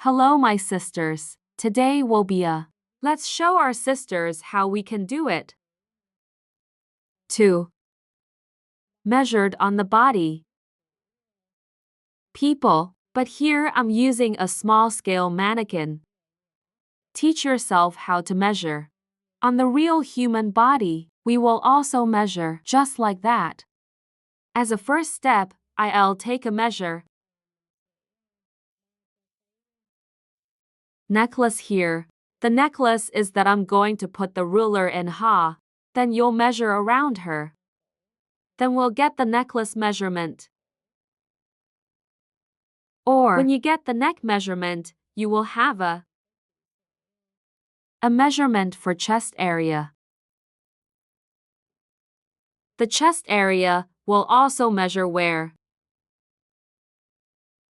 Hello, my sisters. Today will be let's show our sisters how we can do it. 2. Measured on the body. People, but here I'm using a small scale mannequin. Teach yourself how to measure. On the real human body, we will also measure just like that. As a first step, I'll take a measure. Necklace here. The necklace is that I'm going to put the ruler in ha. Then you'll measure around her. Then we'll get the necklace measurement. Or, when you get the neck measurement, you will have a measurement for chest area. The chest area will also measure where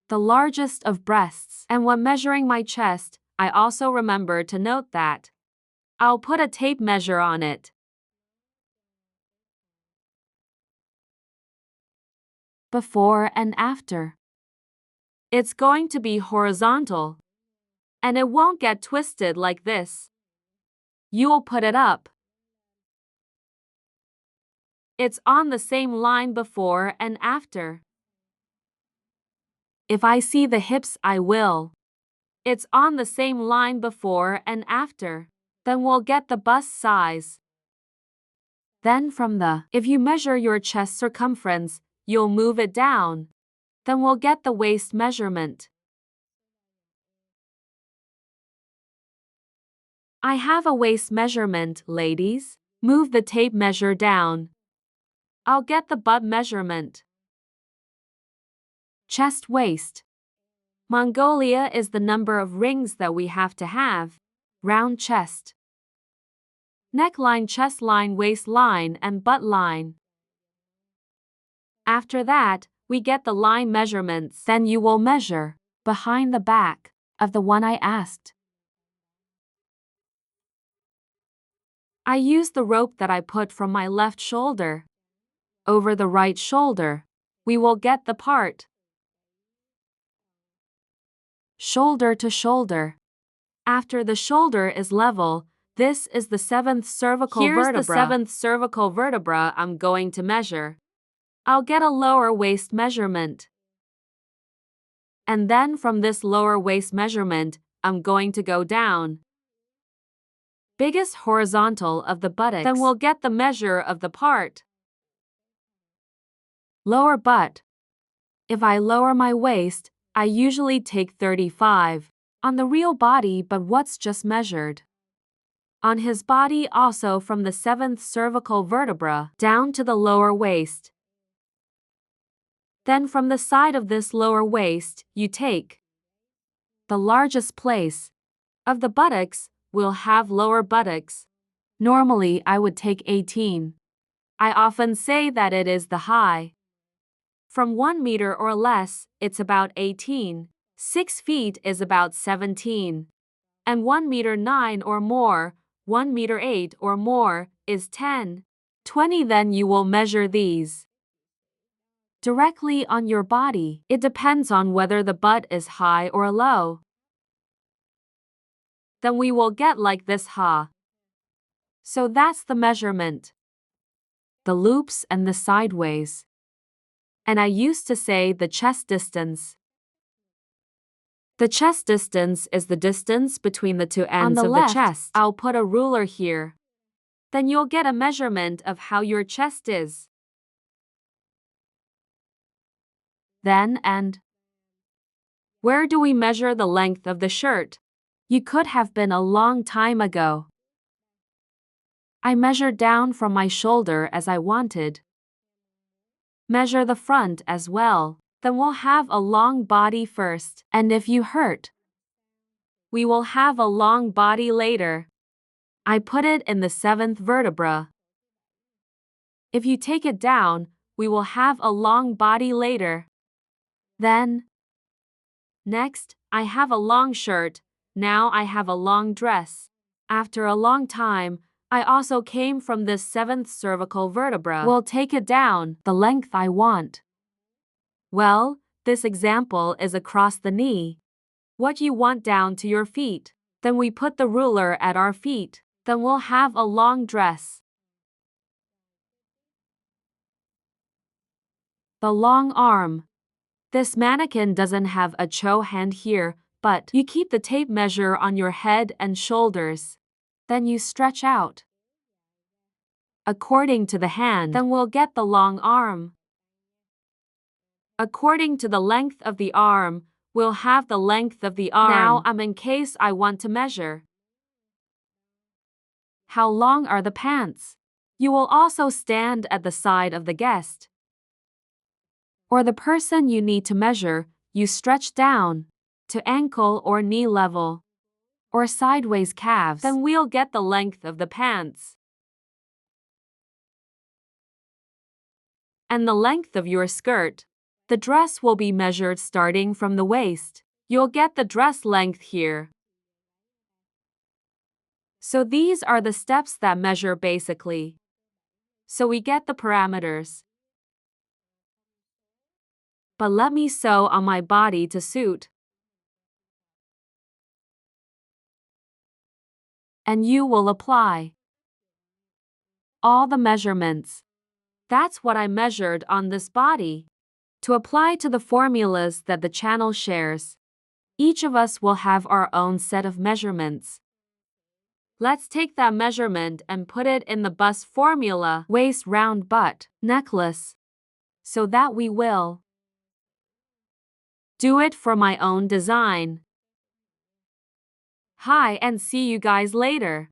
the largest of breasts. And when measuring my chest, I also remember to note that I'll put a tape measure on it. Before and after. It's going to be horizontal. And it won't get twisted like this. You'll put it up. It's on the same line before and after. If I see the hips, I will. It's on the same line before and after. Then we'll get the bust size. Then from if you measure your chest circumference, you'll move it down. Then we'll get the waist measurement. I have a waist measurement, ladies. Move the tape measure down. I'll get the butt measurement. Chest waist. Mongolia is the number of rings that we have to have. Round chest. Neckline, chest line, waistline, and butt line. After that, we get the line measurements. Then you will measure behind the back of the one I asked. I use the rope that I put from my left shoulder over the right shoulder. We will get the part shoulder to shoulder. After the shoulder is level, this is the 7th cervical vertebra. Here's the 7th cervical vertebra I'm going to measure. I'll get a lower waist measurement. And then from this lower waist measurement, I'm going to go down. Biggest horizontal of the buttocks. Then we'll get the measure of the part. Lower butt. If I lower my waist, I usually take 35 on the real body, but what's just measured? On his body also from the 7th cervical vertebra down to the lower waist. Then from the side of this lower waist, you take the largest place of the buttocks. We'll have lower buttocks. Normally I would take 18. I often say that it is the high. From 1 meter or less, it's about 18. 6 feet is about 17. And 1 meter 9 or more, 1 meter 8 or more, is 10. 20. Then you will measure these directly on your body. It depends on whether the butt is high or low. Then we will get like this ha. So that's the measurement. The loops and the sideways. And I used to say the chest distance. The chest distance is the distance between the two ends of the chest. I'll put a ruler here. Then you'll get a measurement of how your chest is. Then and where do we measure the length of the shirt? You could have been a long time ago. I measured down from my shoulder as I wanted. Measure the front as well. Then we'll have a long body first. And if you hurt, we will have a long body later. I put it in the 7th vertebra. If you take it down, we will have a long body later. Then, next, I have a long shirt. Now I have a long dress. After a long time, I also came from this 7th cervical vertebra. We'll take it down the length I want. Well, this example is across the knee. what you want down to your feet. Then we put the ruler at our feet. Then we'll have a long dress. The long arm. This mannequin doesn't have a chow hand here, but you keep the tape measure on your head and shoulders. Then you stretch out according to the hand. Then we'll get the long arm. According to the length of the arm, we'll have the length of the arm. Now I'm in case I want to measure. How long are the pants? You will also stand at the side of the guest or the person you need to measure. You stretch down to ankle or knee level or sideways calves. Then we'll get the length of the pants and the length of your skirt. The dress will be measured starting from the waist. You'll get the dress length here. So these are the steps that measure basically. So we get the parameters. But let me sew on my body to suit. And you will apply all the measurements. That's what I measured on this body. To apply to the formulas that the channel shares, each of us will have our own set of measurements. Let's take that measurement and put it in the bust formula, waist, round, butt, necklace, so that we will do it for my own design. Hi, and see you guys later.